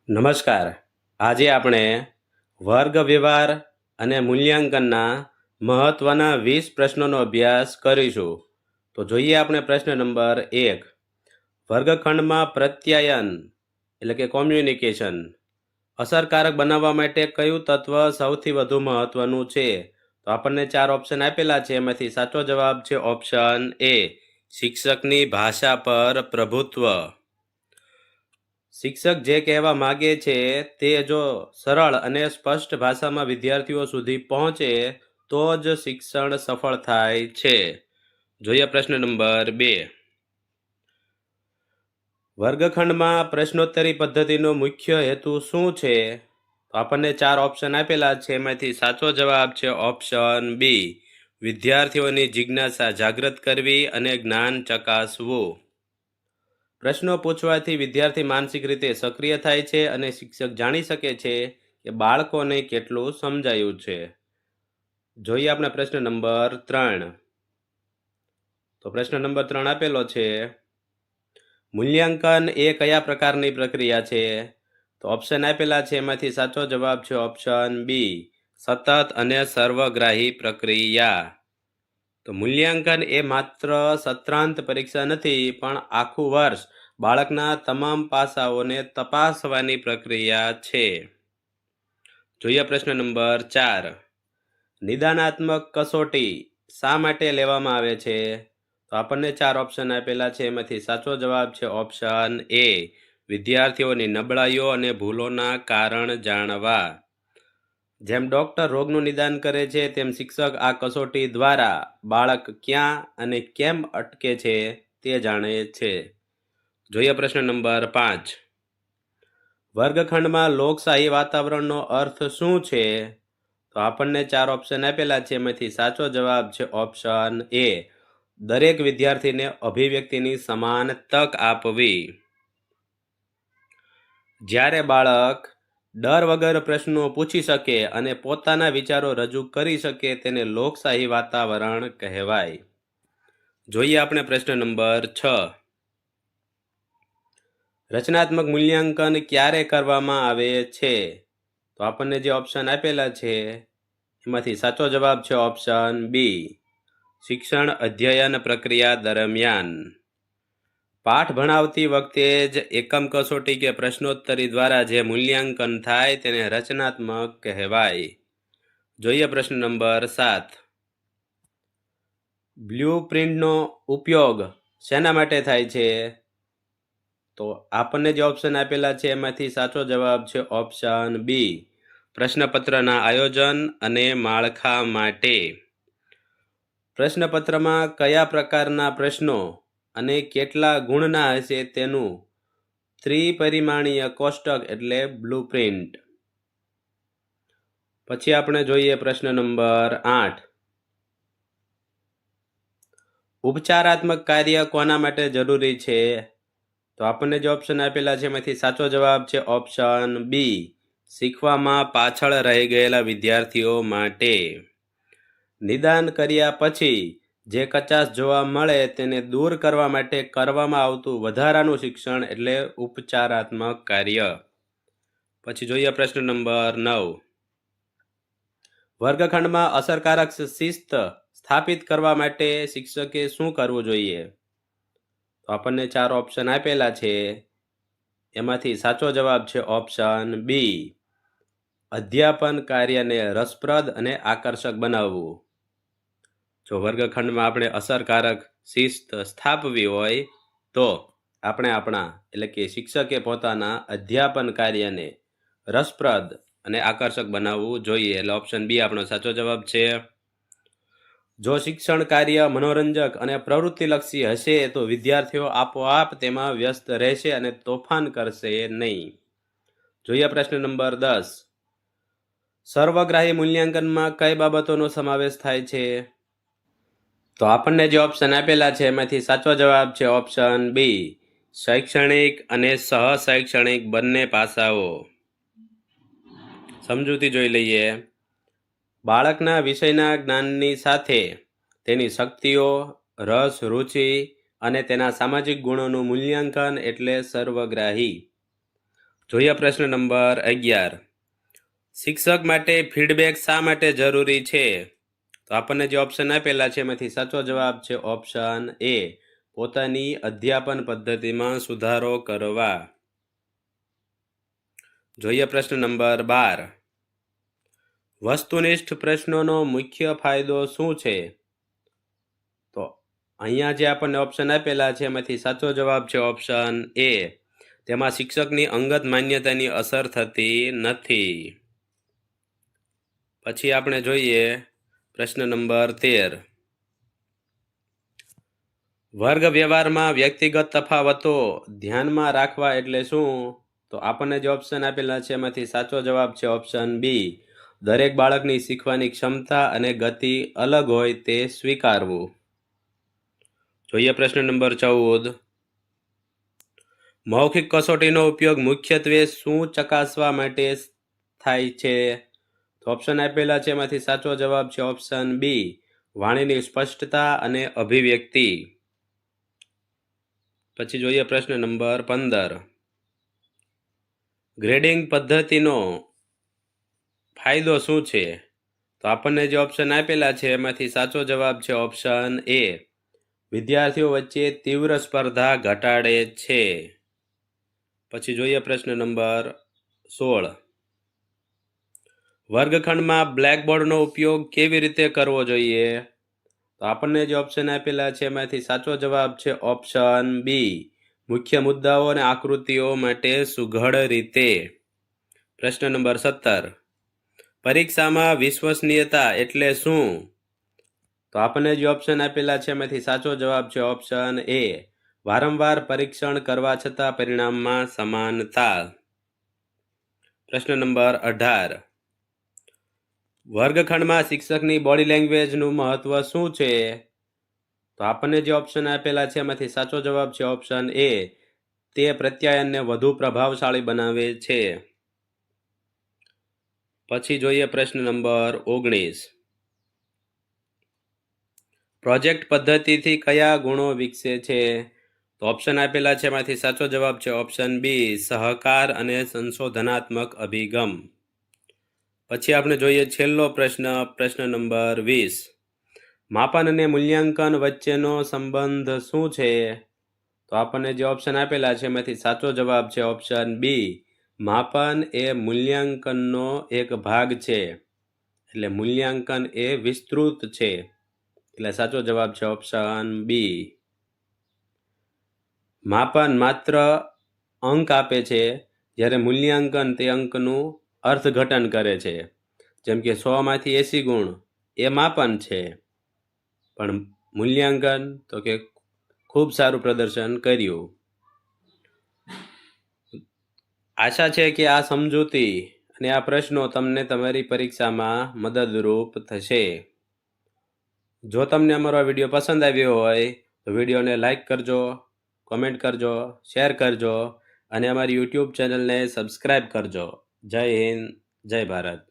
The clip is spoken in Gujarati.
નમસ્કાર. આજે આપણે વર્ગ વ્યવહાર અને મૂલ્યાંકનના મહત્વના 20 પ્રશ્નોનો અભ્યાસ કરીશું. તો જોઈએ આપણે પ્રશ્ન નંબર 1. વર્ગખંડમાં પ્રત્યાયન એટલે કે કોમ્યુનિકેશન અસરકારક બનાવવા માટે કયું તત્વ સૌથી વધુ મહત્વનું છે? તો આપણને 4 ઓપ્શન આપેલા છે. એમાંથી સાચો જવાબ છે ઓપ્શન એ, શિક્ષકની ભાષા પર પ્રભુત્વ. શિક્ષક જે કહેવા માગે છે તે જો સરળ અને સ્પષ્ટ ભાષામાં વિદ્યાર્થીઓ સુધી પહોંચે તો જ શિક્ષણ સફળ થાય છે. જોઈએ પ્રશ્ન નંબર 2. વર્ગખંડમાં પ્રશ્નોત્તરી પદ્ધતિનો મુખ્ય હેતુ શું છે? તો આપણને 4 ઓપ્શન આપેલા છે. એમાંથી સાચો જવાબ છે ઓપ્શન બી, વિદ્યાર્થીઓની જિજ્ઞાસા જાગૃત કરવી અને જ્ઞાન ચકાસવું. પ્રશ્નો પૂછવાથી વિદ્યાર્થી માનસિક રીતે સક્રિય થાય છે અને શિક્ષક જાણી શકે છે કે બાળકોને કેટલું સમજાયું છે. જોઈએ આપણે પ્રશ્ન નંબર 3. તો પ્રશ્ન નંબર 3 આપેલો છે, મૂલ્યાંકન એ કયા પ્રકારની પ્રક્રિયા છે? તો ઓપ્શન આપેલા છે. એમાંથી સાચો જવાબ છે ઓપ્શન બી, સતત અને સર્વગ્રાહી પ્રક્રિયા. તો મૂલ્યાંકન એ માત્ર સત્રાંત પરીક્ષા નથી, પણ આખું વર્ષ બાળકના તમામ પાસાઓને તપાસવાની પ્રક્રિયા છે. જોઈએ પ્રશ્ન નંબર 4. નિદાનાત્મક કસોટી શા માટે લેવામાં આવે છે? તો આપણને 4 ઓપ્શન આપેલા છે. એમાંથી સાચો જવાબ છે ઓપ્શન એ, વિદ્યાર્થીઓની નબળાઈઓ અને ભૂલોના કારણ જાણવા. જેમ ડોક્ટર રોગનું નિદાન કરે છે તેમ શિક્ષક આ કસોટી દ્વારા બાળક ક્યાં અને કેમ અટકે છે તે જાણે છે. જોઈએ પ્રશ્ન નંબર 5. વર્ગખંડમાં લોકશાહી વાતાવરણનો અર્થ શું છે? તો આપણને 4 ઓપ્શન આપેલા છે. એમાંથી સાચો જવાબ છે ઓપ્શન એ, દરેક વિદ્યાર્થીને અભિવ્યક્તિની સમાન તક આપવી. જ્યારે બાળક ડર વગર પ્રશ્નો પૂછી શકે અને પોતાના વિચારો રજૂ કરી શકે તેને લોકશાહી વાતાવરણ કહેવાય. જોઈએ આપણે પ્રશ્ન નંબર 6. રચનાત્મક મૂલ્યાંકન ક્યારે કરવામાં આવે છે? તો આપણને જે ઓપ્શન આપેલા છે એમાંથી સાચો જવાબ છે ઓપ્શન બી, શિક્ષણ અધ્યયન પ્રક્રિયા દરમિયાન. પાઠ ભણાવતી વખતે જ એકમ કસોટી કે પ્રશ્નોત્તરી દ્વારા જે મૂલ્યાંકન થાય તેને રચનાત્મક કહેવાય. જોઈએ પ્રશ્ન નંબર 7. બ્લુ પ્રિન્ટનો ઉપયોગ શેના માટે થાય છે? તો આપણને જે ઓપ્શન આપેલા છે એમાંથી સાચો જવાબ છે ઓપ્શન બી, પ્રશ્નપત્રના આયોજન અને માળખા માટે. પ્રશ્નપત્રમાં કયા પ્રકારના પ્રશ્નો અને કેટલા ગુણના હશે તેનું ત્રિપરિમાણીય કોષ્ટક એટલે બ્લુપ્રિન્ટ. પછી આપણે જોઈએ પ્રશ્ન નંબર 8. ઉપચારાત્મક કાર્ય કોના માટે જરૂરી છે? તો આપણને જે ઓપ્શન આપેલા છે એમાંથી સાચો જવાબ છે ઓપ્શન બી, શીખવામાં પાછળ રહી ગયેલા વિદ્યાર્થીઓ માટે. નિદાન કર્યા પછી જે કચાશ જોવા મળે તેને દૂર કરવા માટે કરવામાં આવતું વધારાનું શિક્ષણ એટલે ઉપચારાત્મક કાર્ય. પછી જોઈએ પ્રશ્ન નંબર 9. વર્ગખંડમાં અસરકારક શિસ્ત સ્થાપિત કરવા માટે શિક્ષકે શું કરવું જોઈએ? તો આપણને 4 ઓપ્શન આપેલા છે. એમાંથી સાચો જવાબ છે ઓપ્શન બી, અધ્યાપન કાર્યને રસપ્રદ અને આકર્ષક બનાવવું. જો વર્ગખંડમાં આપણે અસરકારક શિસ્ત સ્થાપવી હોય તો આપણે આપણા એટલે કે શિક્ષકે પોતાના અધ્યાપન કાર્યને રસપ્રદ અને આકર્ષક બનાવવું જોઈએ. એટલે ઓપ્શન બી આપણો સાચો જવાબ છે. જો શિક્ષણ કાર્ય મનોરંજક અને પ્રવૃત્તિલક્ષી હશે તો વિદ્યાર્થીઓ આપોઆપ તેમાં વ્યસ્ત રહેશે અને તોફાન કરશે નહીં. જોઈએ પ્રશ્ન નંબર 10. સર્વગ્રાહી મૂલ્યાંકનમાં કઈ બાબતોનો સમાવેશ થાય છે? તો આપણને જે ઓપ્શન આપેલા છે એમાંથી સાચો જવાબ છે ઓપ્શન બી, શૈક્ષણિક અને સહશૈક્ષણિક બંને પાસાઓ. સમજૂતી જોઈ લઈએ. બાળકના વિષયના જ્ઞાનની સાથે તેની શક્તિઓ, રસ, રુચિ અને તેના સામાજિક ગુણોનું મૂલ્યાંકન એટલે સર્વગ્રાહી. જોઈએ પ્રશ્ન નંબર 11. શિક્ષક માટે ફીડબેક શા માટે જરૂરી છે? તો આપણને જે ઓપ્શન આપેલા છે એમાંથી સાચો જવાબ છે ઓપ્શન એ, પોતાની અધ્યાપન પદ્ધતિમાં સુધારો કરવા. જોઈએ પ્રશ્ન નંબર 12. વસ્તુનિષ્ઠ પ્રશ્નોનો મુખ્ય ફાયદો શું છે? તો અહીંયા જે આપણને ઓપ્શન આપેલા છે એમાંથી સાચો જવાબ છે ઓપ્શન એ, તેમાં શિક્ષકની અંગત માન્યતાની અસર થતી નથી. પછી આપણે જોઈએ પ્રશ્ન નંબર 13. વર્ગ વ્યવહારમાં વ્યક્તિગત તફાવતો ધ્યાનમાં રાખવા એટલે શું? તો આપણને જે ઓપ્શન આપેલા છે એમાંથી સાચો જવાબ છે ઓપ્શન બી, દરેક બાળકની શીખવાની ક્ષમતા અને ગતિ અલગ હોય તે સ્વીકારવું. જોઈએ પ્રશ્ન નંબર 14. મૌખિક કસોટીનો ઉપયોગ મુખ્યત્વે શું ચકાસવા માટે થાય છે? તો ઓપ્શન આપેલા છે એમાંથી સાચો જવાબ છે ઓપ્શન બી, વાણીની સ્પષ્ટતા અને અભિવ્યક્તિ. પછી જોઈએ પ્રશ્ન નંબર 15. ગ્રેડિંગ પદ્ધતિનો ફાયદો શું છે? તો આપણને જે ઓપ્શન આપેલા છે એમાંથી સાચો જવાબ છે ઓપ્શન એ, વિદ્યાર્થીઓ વચ્ચે તીવ્ર સ્પર્ધા ઘટાડે છે. પછી જોઈએ પ્રશ્ન નંબર 16. વર્ગખંડમાં બ્લેકબોર્ડનો ઉપયોગ કેવી રીતે કરવો જોઈએ? તો આપણને જે ઓપ્શન આપેલા છે એમાંથી સાચો જવાબ છે ઓપ્શન બી, મુખ્ય મુદ્દાઓ અને આકૃતિઓ માટે સુઘડ રીતે. પ્રશ્ન નંબર 17. પરીક્ષામાં વિશ્વસનીયતા એટલે શું? તો આપણને જે ઓપ્શન આપેલા છે એમાંથી સાચો જવાબ છે ઓપ્શન એ, વારંવાર પરીક્ષણ કરવા છતાં પરિણામમાં સમાનતા. પ્રશ્ન નંબર 18. વર્ગખંડમાં શિક્ષકની બોડી લેંગ્વેજનું મહત્વ શું છે? તો આપણને જે ઓપ્શન આપેલા છે એમાંથી સાચો જવાબ છે ઓપ્શન એ, તે પ્રત્યાયનને વધુ પ્રભાવશાળી બનાવે છે. પછી જોઈએ પ્રશ્ન નંબર 19. પ્રોજેક્ટ પદ્ધતિથી કયા ગુણો વિકસે છે? તો ઓપ્શન આપેલા છે એમાંથી સાચો જવાબ છે ઓપ્શન બી, સહકાર અને સંશોધનાત્મક અભિગમ. પછી આપણે જોઈએ છેલ્લો પ્રશ્ન નંબર 20. માપન અને મૂલ્યાંકન વચ્ચેનો સંબંધ શું છે? તો આપણને જે ઓપ્શન આપેલા છે એમાંથી સાચો જવાબ છે ઓપ્શન બી, માપન એ મૂલ્યાંકનનો એક ભાગ છે. એટલે મૂલ્યાંકન એ વિસ્તૃત છે. એટલે સાચો જવાબ છે ઓપ્શન બી. માપન માત્ર અંક આપે છે, જ્યારે મૂલ્યાંકન તે અંકનું અર્થઘટન કરે છે. જેમ કે 100માંથી 80 ગુણ એ માપન છે, પણ મૂલ્યાંકન તો કે ખૂબ સારું પ્રદર્શન કર્યું. આશા છે કે આ સમજૂતી અને આ પ્રશ્નો તમને તમારી પરીક્ષામાં મદદરૂપ થશે. જો તમને અમારો વિડીયો પસંદ આવ્યો હોય તો વિડીયોને લાઈક કરજો, કોમેન્ટ કરજો, શેર કરજો અને અમારી યુટ્યુબ ચેનલને સબસ્ક્રાઈબ કરજો. જય હિન્દ, જય ભારત.